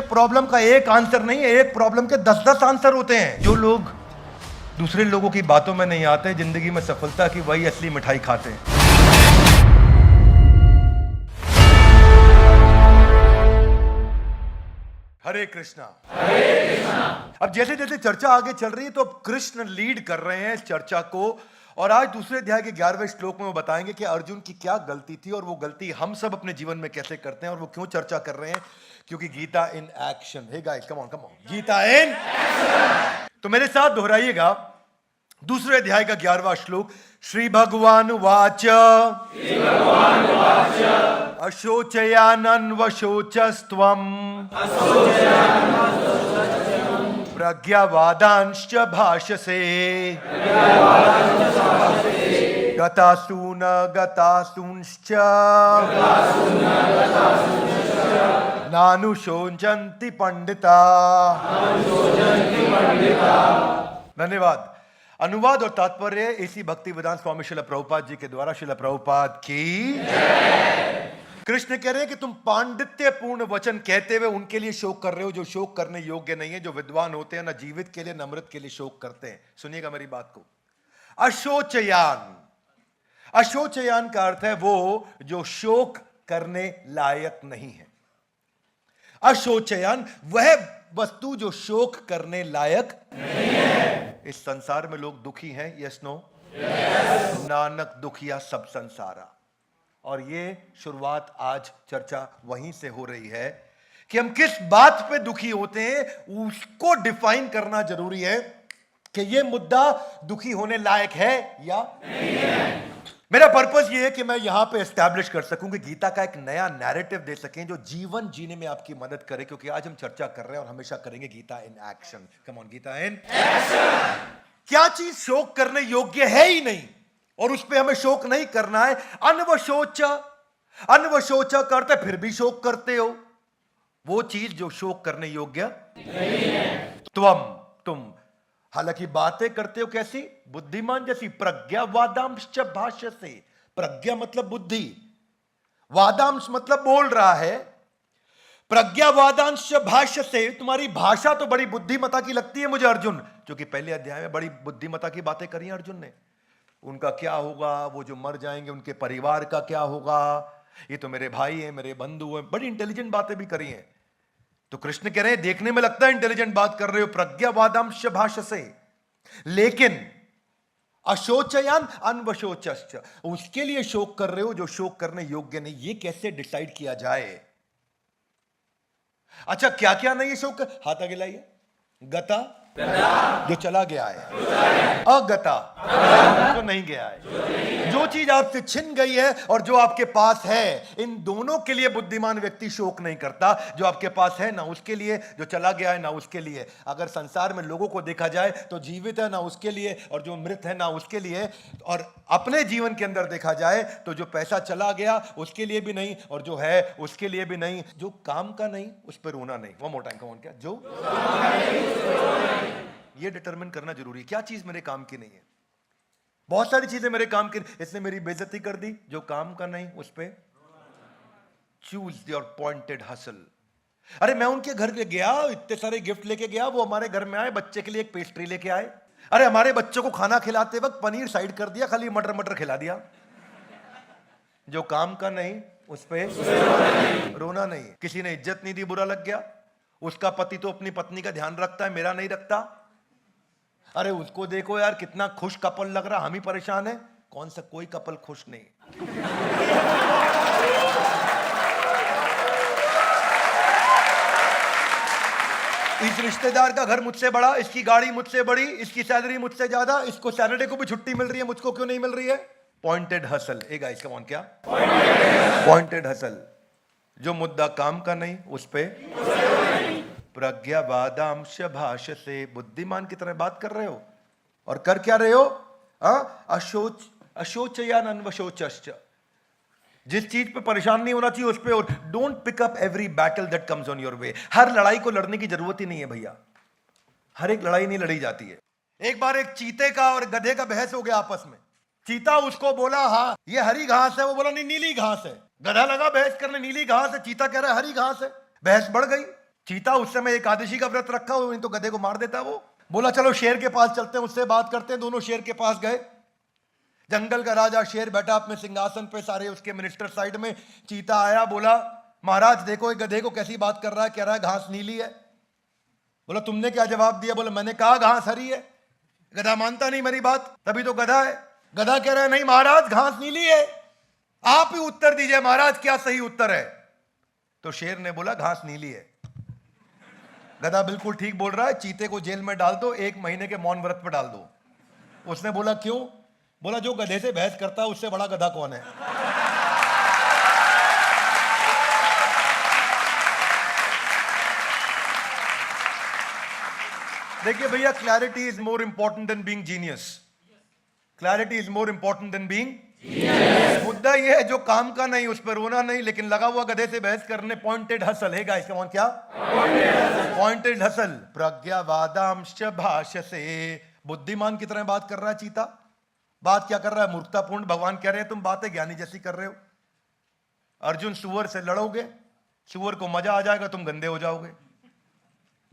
एक प्रॉब्लम का एक आंसर नहीं है, एक प्रॉब्लम के 10-10 आंसर होते हैं। जो लोग दूसरे लोगों की बातों में नहीं आते, जिंदगी में सफलता की वही असली मिठाई खाते हैं। हरे कृष्णा। अब जैसे जैसे चर्चा आगे चल रही है तो अब कृष्ण लीड कर रहे हैं इस चर्चा को, और आज दूसरे अध्याय के 11वें श्लोक में वो बताएंगे कि अर्जुन की क्या गलती थी और वो गलती हम सब अपने जीवन में कैसे करते हैं, और वो क्यों चर्चा कर रहे हैं, क्योंकि Gita in action. Hey guys, come on Gita in action. तो मेरे साथ दोहराइएगा दूसरे अध्याय का 11वां श्लोक। श्री भगवान वाच अशोचयानन्वशोचस्त्वम् प्रज्ञावादांश्च भाषसे गतासून गतासूंश्च नानुशोचन्ति पंडिता। धन्यवाद। अनुवाद और तात्पर्य इसी भक्ति वेदांत स्वामी श्रील प्रभुपाद जी के द्वारा। श्रील प्रभुपाद की कृष्ण कह रहे हैं कि तुम पांडित्यपूर्ण वचन कहते हुए उनके लिए शोक कर रहे हो जो शोक करने योग्य नहीं है। जो विद्वान होते हैं ना जीवित के लिए न अमृत के लिए शोक करते हैं। सुनिएगा मेरी बात को। अशोचयान, अशोचयान का अर्थ है वो जो शोक करने लायक नहीं है। अशोचयान वह वस्तु जो शोक करने लायक नहीं है। इस संसार में लोग दुखी हैं, यस नो? नानक दुखिया सब संसारा। और ये शुरुआत आज चर्चा वहीं से हो रही है कि हम किस बात पे दुखी होते हैं, उसको डिफाइन करना जरूरी है कि ये मुद्दा दुखी होने लायक है या नहीं है। मेरा पर्पस ये है कि मैं यहां पे एस्टैब्लिश कर सकूं कि गीता का एक नया नैरेटिव दे सकें जो जीवन जीने में आपकी मदद करे, क्योंकि आज हम चर्चा कर रहे हैं और हमेशा करेंगे Gita in action. Come on, Gita in action. क्या चीज शोक करने योग्य है ही नहीं और उस पर हमें शोक नहीं करना है। अनवशोचा, अनवशोचा करते फिर भी शोक करते हो, वो चीज जो शोक करने योग्य नहीं है। तुम हालांकि बातें करते हो कैसी? बुद्धिमान जैसी। प्रज्ञा वादांश भाष्यसे। प्रज्ञा मतलब बुद्धि, वादांश मतलब बोल रहा है। प्रज्ञा वादांश भाष्य से, तुम्हारी भाषा तो बड़ी बुद्धिमता की लगती है मुझे अर्जुन, क्योंकि पहले अध्याय में बड़ी बुद्धिमता की बातें करी हैं अर्जुन ने। उनका क्या होगा, वो जो मर जाएंगे उनके परिवार का क्या होगा, ये तो मेरे भाई हैं, मेरे बंधु हैं, बड़ी इंटेलिजेंट बातें भी करी हैं। तो कृष्ण कह रहे हैं देखने में लगता है इंटेलिजेंट बात कर रहे हो, प्रज्ञावादांश भाष्य से, लेकिन अशोचयान अनवशोचश्च, उसके लिए शोक कर रहे हो जो शोक करने योग्य नहीं। ये कैसे डिसाइड किया जाए? अच्छा, क्या क्या नहीं है शोक? हाथ आगे लाइए। गता जो चला गया है, अगता जो नहीं गया है। जो चीज आपसे छिन गई है और जो आपके पास है, इन दोनों के लिए बुद्धिमान व्यक्ति शोक नहीं करता। जो आपके पास है ना उसके लिए, जो चला गया है ना उसके लिए। अगर संसार में लोगों को देखा जाए तो जीवित है ना उसके लिए और जो मृत है ना उसके लिए, और अपने जीवन के अंदर देखा जाए तो जो पैसा चला गया उसके लिए भी नहीं और जो है उसके लिए भी नहीं। जो काम का नहीं उस पर रोना नहीं। वो मोटा कौन क्या जो ये डिटरमिन करना जरूरी है, क्या चीज मेरे काम की नहीं है। बहुत सारी चीजें मेरे काम की, इसने मेरी बेइज्जती कर दी, जो काम का नहीं उस पे चूज योर पॉइंटेड हसल। अरे मैं उनके घर गया, इतने सारे गिफ्ट लेके गया, वो हमारे घर में आए, बच्चे के लिए एक पेस्ट्री लेके आए। अरे हमारे बच्चों को खाना खिलाते वक्त पनीर साइड कर दिया, खाली मटर मटर खिला दिया। जो काम का नहीं उस पे रोना नहीं। किसी ने इज्जत नहीं दी, बुरा लग गया। उसका पति तो अपनी पत्नी का ध्यान रखता है, मेरा नहीं रखता। अरे उसको देखो यार कितना खुश कपल लग रहा, हम ही परेशान है। कौन सा कोई कपल खुश नहीं। इस रिश्तेदार का घर मुझसे बड़ा, इसकी गाड़ी मुझसे बड़ी, इसकी सैलरी मुझसे ज्यादा, इसको सैटरडे को भी छुट्टी मिल रही है, मुझको क्यों नहीं मिल रही है? Pointed hustle. A guys come on, क्या पॉइंटेड हसल। जो मुद्दा काम का नहीं उस पे प्रज्ञावादांश भाष्य से, बुद्धिमान की तरह बात कर रहे हो और कर क्या रहे हो? अशोचयान अनवशोचश्च। जिस चीज पे परेशान नहीं होना चाहिए उस पे। और don't pick up every battle that comes on your way. हर लड़ाई को लड़ने की जरूरत ही नहीं है भैया, हर एक लड़ाई नहीं लड़ी जाती है। एक बार एक चीते का और गधे का बहस हो गया आपस में। चीता उसको बोला हाँ ये हरी घास है, वो बोला नहीं नीली घास है। गधा लगा बहस करने, नीली घास है, चीता कह रहा है हरी घास है। बहस बढ़ गई। चीता उस समय एकादशी का व्रत रखा हो, नहीं तो गधे को मार देता वो। बोला चलो शेर के पास चलते हैं, उससे बात करते हैं। दोनों शेर के पास गए। जंगल का राजा शेर बैठा अपने सिंहासन पे, सारे उसके मिनिस्टर साइड में। चीता आया, बोला महाराज देखो एक गधे को कैसी बात कर रहा है, कह रहा है घास नीली है। बोला तुमने क्या जवाब दिया? बोला मैंने कहा घास हरी है। गधा मानता नहीं मेरी बात, तभी तो गधा है। गधा कह रहा है नहीं महाराज घास नीली है, आप ही उत्तर दीजिए महाराज क्या सही उत्तर है। तो शेर ने बोला घास नीली है। गधा बिल्कुल ठीक बोल रहा है, चीते को जेल में डाल दो, 1 महीने के मौन व्रत पर डाल दो। उसने बोला क्यों? बोला जो गधे से बहस करता है उससे बड़ा गधा कौन है। देखिए भैया, clarity is more important than being genius. Clarity is more important than being genius. मुद्दा यह है जो काम का नहीं उस पर रोना नहीं, लेकिन लगा हुआ गधे से बहस करने। पॉइंटेड हसल है गाइस, कौन क्या? Pointed hustle. प्रज्ञावादांश भाषसे, बुद्धिमान की तरह बात कर रहा है चीता। बात क्या कर रहा है? मूर्खतापूर्ण। भगवान कह रहे हैं तुम बातें ज्ञानी जैसी कर रहे हो। अर्जुन सुअर से लड़ोगे, सुअर को मजा आ जाएगा, तुम गंदे हो जाओगे।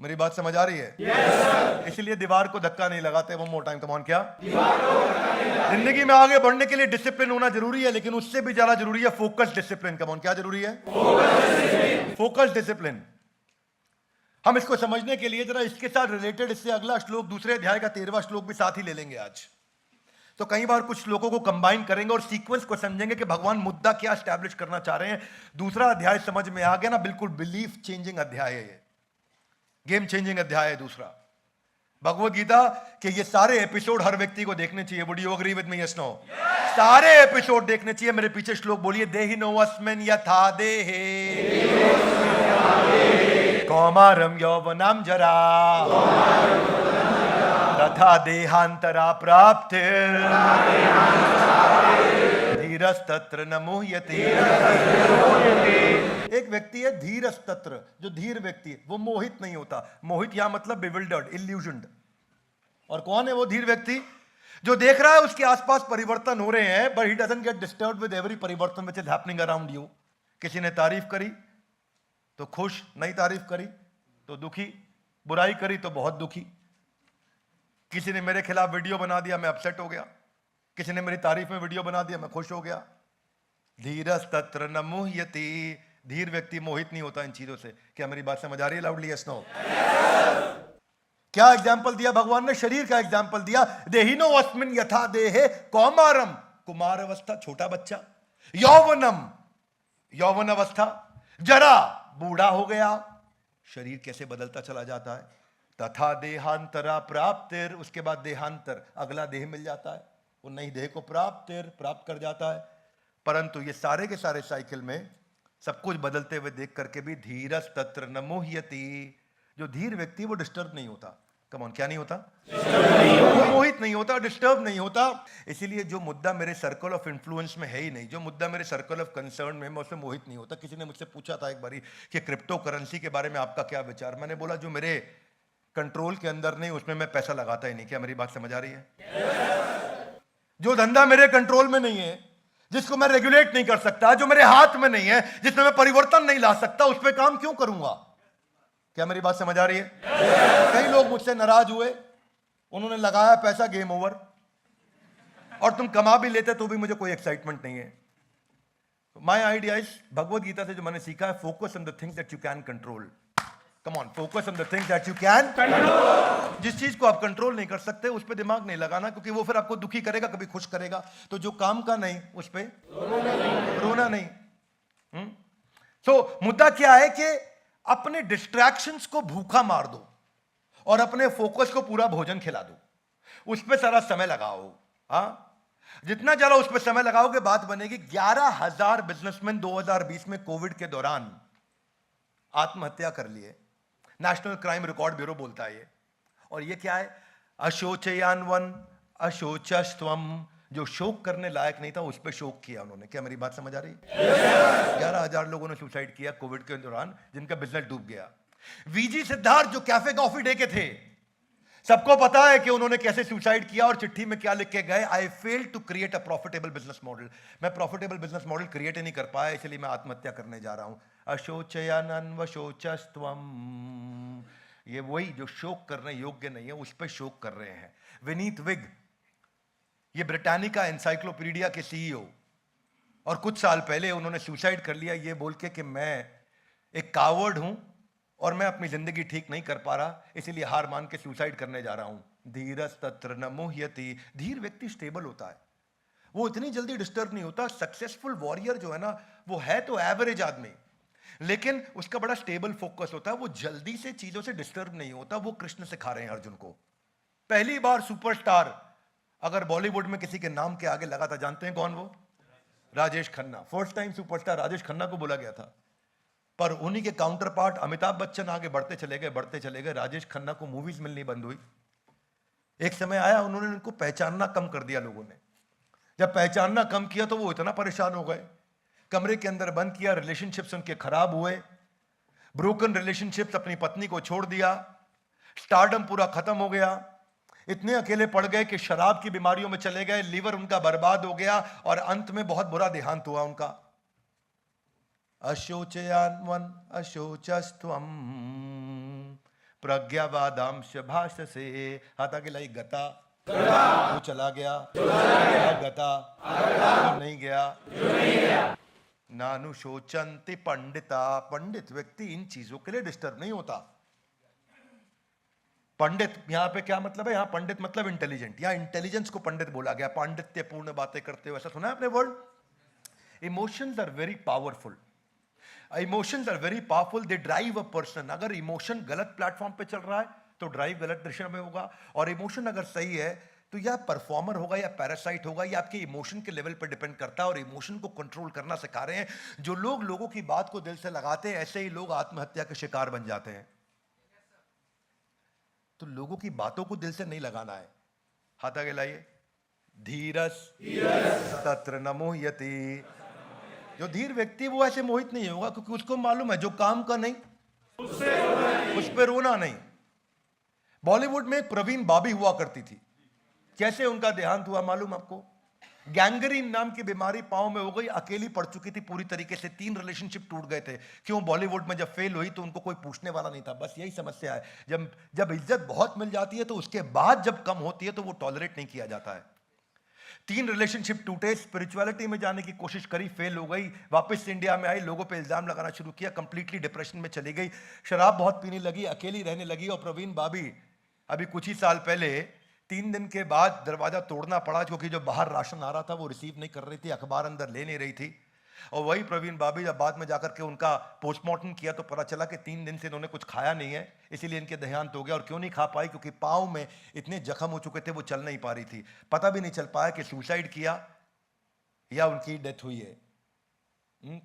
मेरी बात समझ आ रही है? yes, इसलिए दीवार को धक्का नहीं लगाते। वो मोर टाइम, कमॉन क्या? जिंदगी में आगे बढ़ने के लिए डिसिप्लिन होना जरूरी है, लेकिन उससे भी ज्यादा जरूरी है फोकस डिसिप्लिन। कमॉन क्या जरूरी है? Focus discipline. हम इसको समझने के लिए जरा इसके साथ रिलेटेड, इससे अगला श्लोक, दूसरे अध्याय का 13वां श्लोक भी साथ ही ले लेंगे आज। तो कई बार कुछ श्लोकों को कंबाइन करेंगे और सीक्वेंस को समझेंगे कि भगवान मुद्दा क्या एस्टैब्लिश करना चाह रहे हैं। दूसरा अध्याय समझ में आ गया ना? बिल्कुल बिलीफ चेंजिंग अध्याय है, गेम चेंजिंग अध्याय है दूसरा भगवत गीता के। ये सारे एपिसोड हर व्यक्ति को देखने चाहिए। Would you agree with me? Yes no? सारे एपिसोड देखने चाहिए। मेरे पीछे श्लोक बोलिए। देहिनोऽस्मिन् यथा देहे कौमारम यौवनम जरा तथा देहांतरा प्राप्तिर् धीरस्तत्र न मुह्यते। एक व्यक्ति है धीरस्तत्र, जो धीर व्यक्ति है वो मोहित नहीं होता। मोहित यहां मतलब बिविल्डर्ड, इल्यूजन्ड। और कौन है वो धीर व्यक्ति? जो देख रहा है उसके आसपास परिवर्तन हो रहे हैं, but he doesn't get disturbed with every परिवर्तन which is happening around you. किसी ने तारीफ करी तो खुश, नहीं तारीफ करी तो दुखी, बुराई करी तो बहुत दुखी। किसी ने मेरे खिलाफ वीडियो बना दिया, मैं अपसेट हो गया। किसी ने मेरी तारीफ में वीडियो बना दिया, मैं खुश हो गया। धीरस्तत्र न मुह्यति। धीर व्यक्ति मोहित नहीं होता इन चीजों से। क्या मेरी बात समझ आ रही है? Loudly yes no? क्या एग्जाम्पल दिया भगवान ने? शरीर का एग्जाम्पल दिया। देहिनोऽस्मिन् यथा देहे कौमारम, कुमार अवस्था छोटा बच्चा, यौवनम यौवन अवस्था, जरा बूढ़ा हो गया। शरीर कैसे बदलता चला जाता है। तथा देहांतरा प्राप्तिर, उसके बाद देहांतर, अगला देह मिल जाता है, वो नई देह को प्राप्त कर जाता है। परंतु ये सारे के सारे साइकिल में सब कुछ बदलते हुए देख करके भी धीरस्तत्र न मुह्यति। जो धीर व्यक्ति वो डिस्टर्ब नहीं होता। कमॉन क्या नहीं होता? वो मोहित नहीं होता, डिस्टर्ब नहीं होता। इसीलिए जो मुद्दा मेरे सर्कल ऑफ इन्फ्लुएंस में है ही नहीं, जो मुद्दा मेरे सर्कल ऑफ कंसर्न में, मैं उसमें मोहित नहीं होता। किसी ने मुझसे पूछा था एक बारी कि क्रिप्टो करेंसी के बारे में आपका क्या विचार। मैंने बोला जो मेरे कंट्रोल के अंदर नहीं उसमें मैं पैसा लगाता ही नहीं। क्या मेरी बात समझ आ रही है? जो धंधा मेरे कंट्रोल में नहीं है, जिसको मैं रेगुलेट नहीं कर सकता, जो मेरे हाथ में नहीं है, जिसमें मैं परिवर्तन नहीं ला सकता, उस पर काम क्यों करूंगा? क्या मेरी बात समझ आ रही है? कई लोग मुझसे नाराज हुए, उन्होंने लगाया पैसा, गेम ओवर। और तुम कमा भी लेते तो भी मुझे कोई एक्साइटमेंट नहीं है। My idea is, Bhagavad Gita से जो मैंने सीखा है, focus on the things that you can control. Come on, focus on the things that you can control. जिस चीज को आप कंट्रोल नहीं कर सकते उस पर दिमाग नहीं लगाना, क्योंकि वो फिर आपको दुखी करेगा, कभी खुश करेगा। तो जो काम का नहीं उस पर रोना नहीं। तो मुद्दा क्या है कि अपने डिस्ट्रैक्शंस को भूखा मार दो और अपने फोकस को पूरा भोजन खिला दो। उस पर सारा समय लगाओ। हाँ, जितना ज्यादा उस पर समय लगाओगे बात बनेगी। 11,000 बिजनेसमैन 2020 में कोविड के दौरान आत्महत्या कर लिए। नेशनल क्राइम रिकॉर्ड ब्यूरो बोलता है ये। और ये क्या है? अशोचयान्वन अशोचस्त्वम। जो शोक करने लायक नहीं था उस पर शोक किया उन्होंने। क्या मेरी बात समझ आ रही? 11,000 लोगों ने सुसाइड किया कोविड के दौरान, जिनका बिजनेस डूब गया। वीजी सिद्धार्थ जो कैफे कॉफी डे के थे, सबको पता है कि उन्होंने कैसे सुसाइड किया और चिट्ठी में क्या लिख के गए, I fail to create a profitable business model. मैं प्रॉफिटेबल बिजनेस मॉडल क्रिएट ही नहीं कर पाया, इसलिए मैं आत्महत्या करने जा रहा हूं। अशोचयानन्वशोचस्त्वम, ये वही जो शोक करने योग्य नहीं है उस पर शोक कर रहे हैं। विनीत विग, ये ब्रिटानिका एनसाइक्लोपीडिया के सीईओ, और कुछ साल पहले उन्होंने सुसाइड कर लिया ये बोल के कि मैं एक कावर्ड हूं और मैं अपनी जिंदगी ठीक नहीं कर पा रहा, इसीलिए हार मान के सुसाइड करने जा रहा हूं। धीरज तत्र न मुह्यति, धीर व्यक्ति स्टेबल होता है, वो इतनी जल्दी डिस्टर्ब नहीं होता। सक्सेसफुल वॉरियर जो है ना, वो है तो एवरेज आदमी, लेकिन उसका बड़ा स्टेबल फोकस होता है, वो जल्दी से चीजों से डिस्टर्ब नहीं होता। वो कृष्ण सिखा रहे हैं अर्जुन को। पहली बार सुपरस्टार अगर बॉलीवुड में किसी के नाम के आगे लगा था, जानते हैं कौन वो? Rajesh Khanna. First time superstar Rajesh Khanna को बोला गया था, पर उन्हीं के काउंटर पार्ट अमिताभ बच्चन आगे बढ़ते चले गए। राजेश खन्ना को मूवीज मिलनी बंद हुई। एक समय आया उन्होंने उनको पहचानना कम कर दिया लोगों ने। जब पहचानना कम किया तो वो इतना परेशान हो गए, कमरे के अंदर बंद किया, रिलेशनशिप्स उनके खराब हुए, ब्रोकन रिलेशनशिप्स, अपनी पत्नी को छोड़ दिया, स्टारडम पूरा खत्म हो गया, इतने अकेले पड़ गए कि शराब की बीमारियों में चले गए, लीवर उनका बर्बाद हो गया और अंत में बहुत बुरा देहांत हुआ उनका। अशोचयान्वन अशोचस्त्वम प्रज्ञावादांश भाषसे, हाथ आगे लाई गता, वो चला गया, गता जो नहीं गया। नानुशोचंति पंडिता, पंडित व्यक्ति इन चीजों के लिए डिस्टर्ब नहीं होता। पंडित यहां पे क्या मतलब है? यहां पंडित मतलब इंटेलिजेंट, या इंटेलिजेंस को पंडित बोला गया, पांडित्यपूर्ण बातें करते हो, ऐसा सुना है आपने word? Emotions are very powerful, emotions are very powerful, they drive a person. अगर इमोशन गलत प्लेटफॉर्म पे चल रहा है तो ड्राइव गलत दिशा में होगा, और इमोशन अगर सही है तो या परफॉर्मर होगा या पैरासाइट होगा, या आपके इमोशन के लेवल पर डिपेंड करता है। और इमोशन को कंट्रोल करना सिखा रहे हैं। जो लोग लोगों की बात को दिल से लगाते हैं, ऐसे ही लोग आत्महत्या के शिकार बन जाते हैं। तो लोगों की बातों को दिल से नहीं लगाना है। हाथ आगे लाइए। धीरस तत्र न मोह्यति, जो धीर व्यक्ति वो ऐसे मोहित नहीं होगा, क्योंकि उसको मालूम है जो काम का नहीं उस पे रोना नहीं। बॉलीवुड में एक प्रवीण बाबी हुआ करती थी, कैसे उनका देहांत हुआ मालूम आपको? गैंग्रीन नाम की बीमारी पांव में हो गई, अकेली पड़ चुकी थी पूरी तरीके से, 3 रिलेशनशिप टूट गए थे। क्यों? बॉलीवुड में जब फेल हुई तो उनको कोई पूछने वाला नहीं था। बस यही समस्या है, जब इज्जत बहुत मिल जाती है तो उसके बाद जब कम होती है तो वो टॉलरेट नहीं किया जाता है। 3 रिलेशनशिप टूटे, स्पिरिचुअलिटी में जाने की कोशिश करी, फेल हो गई, वापस इंडिया में आई, लोगों पे इल्जाम लगाना शुरू किया, कंप्लीटली डिप्रेशन में चली गई, शराब बहुत पीने लगी, अकेली रहने लगी। और प्रवीण बाबी अभी कुछ ही साल पहले 3 दिन के बाद दरवाजा तोड़ना पड़ा, क्योंकि जो बाहर राशन आ रहा था वो रिसीव नहीं कर रही थी, अखबार अंदर ले नहीं रही थी। और वही प्रवीण बाबी जब बाद में जाकर के उनका पोस्टमार्टम किया तो पता चला कि 3 दिन से इन्होंने कुछ खाया नहीं है, इसीलिए इनके देहांत हो गया। और क्यों नहीं खा पाई? क्योंकि पाँव में इतने जख्म हो चुके थे, वो चल नहीं पा रही थी। पता भी नहीं चल पाया कि सुसाइड किया या उनकी डेथ हुई है।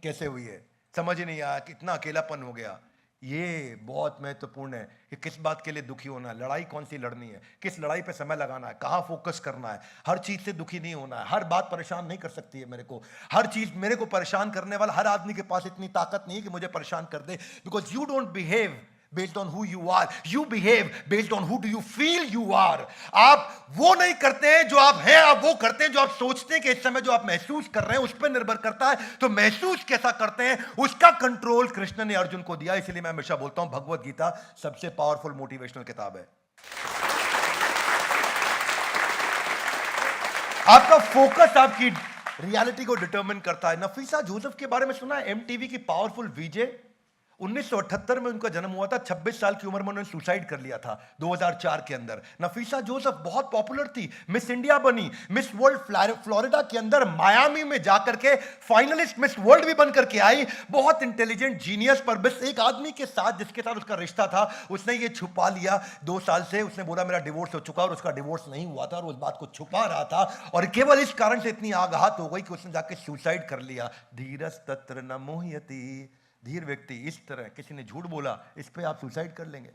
कैसे हुई है समझ ही नहीं आया, कितना अकेलापन हो गया। ये बहुत महत्वपूर्ण है कि किस बात के लिए दुखी होना है, लड़ाई कौन सी लड़नी है, किस लड़ाई पे समय लगाना है, कहाँ फोकस करना है। हर चीज से दुखी नहीं होना है, हर बात परेशान नहीं कर सकती है मेरे को। हर चीज मेरे को परेशान करने वाला हर आदमी के पास इतनी ताकत नहीं है कि मुझे परेशान कर दे। Because you don't behave based on who you are, you behave based on who do you feel you are। आप वो नहीं करते हैं जो आप हैं, आप वो करते हैं जो आप सोचते हैं कि इस समय जो आप महसूस कर रहे हैं उस पर निर्भर करता है। तो महसूस कैसा करते हैं उसका कंट्रोल कृष्ण ने अर्जुन को दिया। इसलिए मैं हमेशा बोलता हूं भगवत गीता सबसे पावरफुल मोटिवेशनल किताब है। आपका फोकस आपकी रियलिटी को डिटरमिन करता है। नफीसा जोसेफ के बारे में सुना है? एमटीवी की पावरफुल वीजे, 1978 में उनका जन्म हुआ था। 26 साल की उम्र में उन्होंने सुसाइड कर लिया था 2004 के अंदर। नफीसा जोसेफ बहुत पॉपुलर थी, मिस इंडिया बनी, मिस वर्ल्ड फ्लोरिडा के अंदर मायामी में जाकर के फाइनलिस्ट मिस वर्ल्ड भी बनकर के आई। बहुत इंटेलिजेंट जीनियस, पर बस एक आदमी के साथ जिसके साथ उसका रिश्ता था उसने ये छुपा लिया 2 साल से। उसने बोला मेरा डिवोर्स हो चुका, और उसका डिवोर्स नहीं हुआ था और उस बात को छुपा रहा था। और केवल इस कारण से इतनी आघात हो गई कि उसने जाके सुसाइड कर लिया। धीरज तत्र न मोह्यति, धीर व्यक्ति इस तरह, किसी ने झूठ बोला इस पे आप सुसाइड कर लेंगे।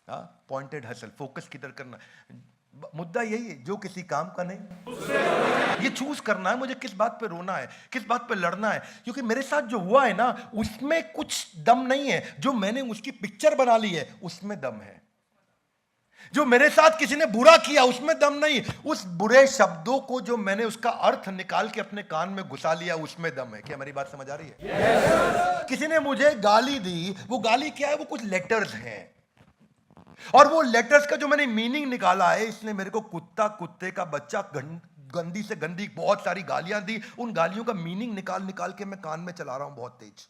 पॉइंटेड हसल, फोकस किधर करना। मुद्दा यही है, जो किसी काम का नहीं, ये चूज करना है मुझे किस बात पे रोना है, किस बात पे लड़ना है। क्योंकि मेरे साथ जो हुआ है ना उसमें कुछ दम नहीं है, जो मैंने उसकी पिक्चर बना ली है उसमें दम है। जो मेरे साथ किसी ने बुरा किया उसमें दम नहीं, उस बुरे शब्दों को जो मैंने उसका अर्थ निकाल के अपने कान में घुसा लिया उसमें दम है। क्या मेरी बात समझ आ रही है? yes. किसी ने मुझे गाली दी, वो गाली क्या है? वो कुछ लेटर्स हैं, और वो लेटर्स का जो मैंने मीनिंग निकाला है, इसने मेरे को कुत्ता, कुत्ते का बच्चा, गंदी से गंदी बहुत सारी गालियां दी। उन गालियों का मीनिंग निकाल निकाल के मैं कान में चला रहा हूं बहुत तेज।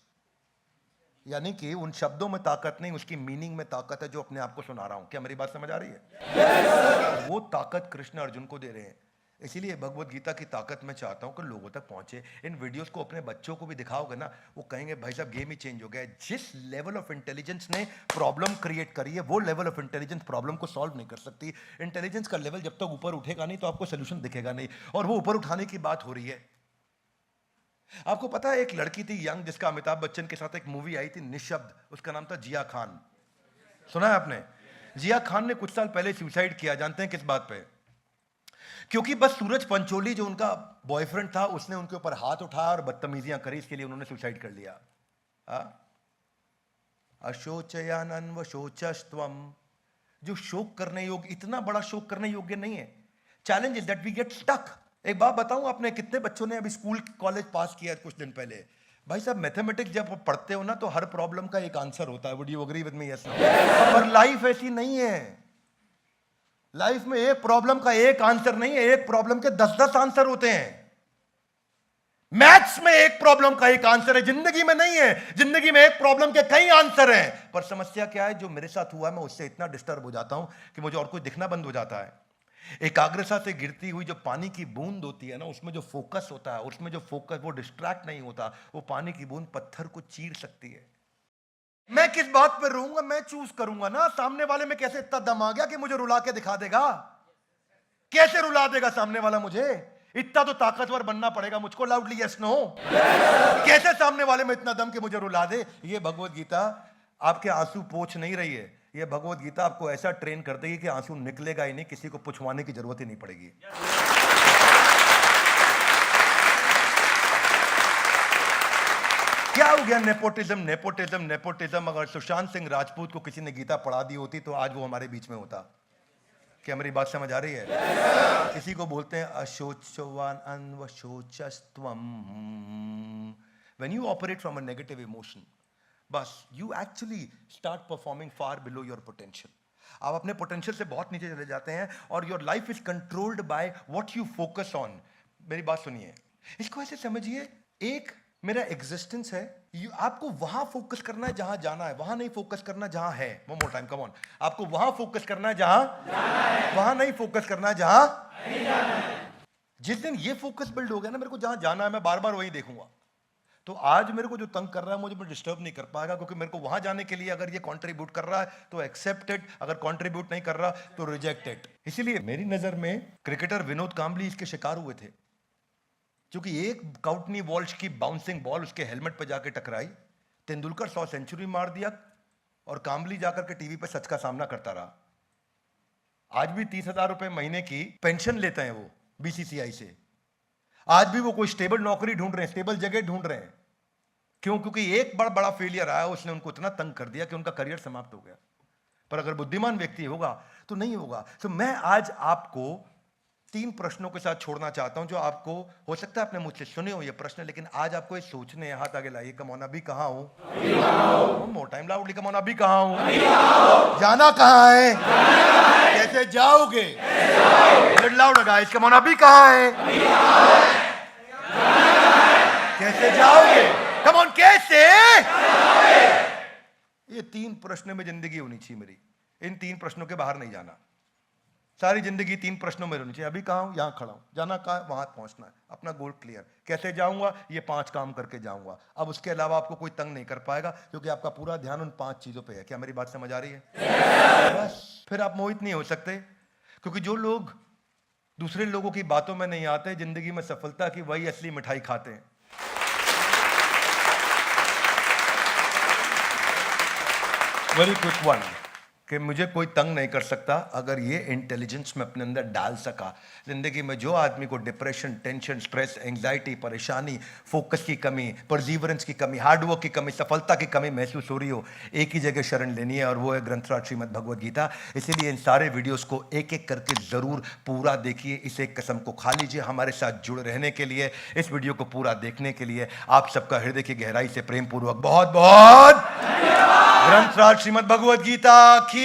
यानी कि उन शब्दों में ताकत नहीं, उसकी मीनिंग में ताकत है जो अपने आप को सुना रहा हूं। क्या मेरी बात समझ आ रही है? वो ताकत कृष्ण अर्जुन को दे रहे हैं। इसीलिए भगवत गीता की ताकत मैं चाहता हूं कि लोगों तक पहुंचे। इन वीडियोस को अपने बच्चों को भी दिखाओगे ना, वो कहेंगे भाई साहब गेम ही चेंज हो गया है। जिस लेवल ऑफ इंटेलिजेंस ने प्रॉब्लम क्रिएट करी है, वो लेवल ऑफ इंटेलिजेंस प्रॉब्लम को सॉल्व नहीं कर सकती। इंटेलिजेंस का लेवल जब तक ऊपर उठेगा नहीं तो आपको सोल्यूशन दिखेगा नहीं, और वो ऊपर उठाने की बात हो रही है। आपको पता है एक लड़की थी यंग, जिसका अमिताभ बच्चन के साथ एक मूवी आई थी निशब्द, उसका नाम था जिया खान। सुना है आपने? जिया खान ने कुछ साल पहले सुसाइड किया। जानते हैं किस बात पे? क्योंकि बस सूरज पंचोली जो उनका बॉयफ्रेंड था, उसने उनके ऊपर हाथ उठाया और बदतमीजियां करी, इसके लिए उन्होंने सुसाइड कर लिया। अशोचयानन व शोचस्त्वम, जो शोक करने योग्य, इतना बड़ा शोक करने योग्य नहीं है। Challenge is that we get stuck. एक बात बताऊं, आपने कितने बच्चों ने अभी स्कूल कॉलेज पास किया कुछ दिन पहले? भाई साहब मैथमेटिक्स जब पढ़ते हो ना तो हर प्रॉब्लम का एक आंसर होता है। Would you agree with me? Yes. पर लाइफ ऐसी नहीं है। लाइफ में एक प्रॉब्लम का एक आंसर नहीं है, एक प्रॉब्लम के 10-10 आंसर होते हैं। मैथ्स में एक प्रॉब्लम का एक आंसर है, जिंदगी में नहीं है। जिंदगी में एक प्रॉब्लम के कई आंसर हैं। पर समस्या क्या है, जो मेरे साथ हुआ है, मैं उससे इतना डिस्टर्ब हो जाता हूं कि मुझे और कुछ दिखना बंद हो जाता है। एकाग्रता से गिरती हुई जो पानी की बूंद होती है ना, उसमें जो फोकस होता है, उसमें जो फोकस, वो डिस्ट्रैक्ट नहीं होता। वो पानी की बूंद पत्थर को चीर सकती है। मैं किस बात पर रहूंगा? मैं चूज करूंगा ना। सामने वाले में कैसे इतना दम आ गया कि मुझे रुला के दिखा देगा? कैसे रुला देगा सामने वाला मुझे? इतना तो ताकतवर बनना पड़ेगा मुझको। Loudly yes no. कैसे सामने वाले में इतना दम कि मुझे रुला दे? ये भगवत गीता आपके आंसू पोंछ नहीं रही है। ये भगवत गीता आपको ऐसा ट्रेन कर देगी कि आंसू निकलेगा ही नहीं, किसी को पुछवाने की जरूरत ही नहीं पड़ेगी। क्या हो गया? Nepotism, nepotism, nepotism. अगर सुशांत सिंह राजपूत को किसी ने गीता पढ़ा दी होती तो आज वो हमारे बीच में होता। क्या मेरी बात समझ आ रही है? इसी को बोलते हैं अशोचवान अन्वशोचस्त्वम। When you operate from a negative emotion, बस you actually start performing far below your potential. आप अपने पोटेंशियल से बहुत नीचे चले जाते हैं, और your life is controlled by what you focus on. मेरी बात सुनिए, इसको ऐसे समझिए, एक मेरा एग्जिस्टेंस है, आपको वहां फोकस करना है जहां जाना है, वहां नहीं फोकस करना जहां है। One more time, come on. आपको वहां फोकस करना है जहां जाना है, वहां नहीं फोकस करना है जहां नहीं जाना है। जिस दिन ये फोकस बिल्ड हो गया ना, मेरे को जहां जाना है मैं बार बार वही देखूंगा, तो आज मेरे को जो तंग कर रहा है मुझे डिस्टर्ब नहीं कर पाएगा, क्योंकि मेरे को वहां जाने के लिए अगर ये कंट्रीब्यूट कर रहा है तो एक्सेप्टेड, अगर कंट्रीब्यूट नहीं कर रहा तो रिजेक्टेड। इसीलिए मेरी नजर में क्रिकेटर विनोद कांबली इसके शिकार हुए थे, क्योंकि एक काउटनी वॉल्श की बाउंसिंग बॉल उसके हेलमेट पर जाके टकराई। तेंदुलकर 100 सेंचुरी मार दिया और कांबली जाकर के टीवी पे सच का सामना करता रहा। आज भी 30,000 रुपए महीने की पेंशन लेते हैं वो बीसीसीआई से। आज भी वो कोई स्टेबल नौकरी ढूंढ रहे हैं, स्टेबल जगह ढूंढ रहे हैं। क्यों? क्योंकि एक बड़ा बड़ा फेलियर आया, उसने उनको इतना तंग कर दिया कि उनका करियर समाप्त हो गया। पर अगर बुद्धिमान व्यक्ति होगा तो नहीं होगा। तो मैं आज आपको 3 प्रश्नों के साथ छोड़ना चाहता हूं, जो आपको हो सकता है आपने मुझसे सुने हो ये प्रश्न, लेकिन आज आपको ये सोचने हैं। हाथ आगे लाइए। कम ऑन, अभी कहां हूं? More time, loudly come on, अभी कहां हूं? जाना कहां है? कैसे जाओगे? लाउड गाइस, कम ऑन, अभी कहां है? कैसे जाओगे? कम ऑन, कैसे? ये 3 प्रश्न में जिंदगी होनी चाहिए मेरी। इन 3 प्रश्नों के बाहर नहीं जाना। सारी जिंदगी 3 प्रश्नों में रहनी चाहिए। अभी कहां हूं? यहां खड़ा हूं। जाना कहां है? वहां पहुंचना है। अपना गोल क्लियर। कैसे जाऊंगा? ये 5 काम करके जाऊंगा। अब उसके अलावा आपको कोई तंग नहीं कर पाएगा, क्योंकि आपका पूरा ध्यान उन 5 चीजों पे है। क्या मेरी बात समझ आ रही है? बस फिर आप मोहित नहीं हो सकते, क्योंकि जो लोग दूसरे लोगों की बातों में नहीं आते, जिंदगी में सफलता की वही असली मिठाई खाते हैं। Very quick one. कि मुझे कोई तंग नहीं कर सकता अगर ये इंटेलिजेंस में अपने अंदर डाल सका। जिंदगी में जो आदमी को डिप्रेशन, टेंशन, स्ट्रेस, एंग्जाइटी, परेशानी, फोकस की कमी, परजीवरेंस की कमी, हार्डवर्क की कमी, सफलता की कमी महसूस हो रही हो, एक ही जगह शरण लेनी है और वो है ग्रंथराज श्रीमद् भगवद गीता। इसीलिए इन सारे वीडियोस को एक एक करके जरूर पूरा देखिए। इस एक कसम को खा लीजिए हमारे साथ जुड़े रहने के लिए, इस वीडियो को पूरा देखने के लिए। आप सबका हृदय की गहराई से प्रेम पूर्वक बहुत बहुत ग्रंथराज श्रीमद् भगवद गीता की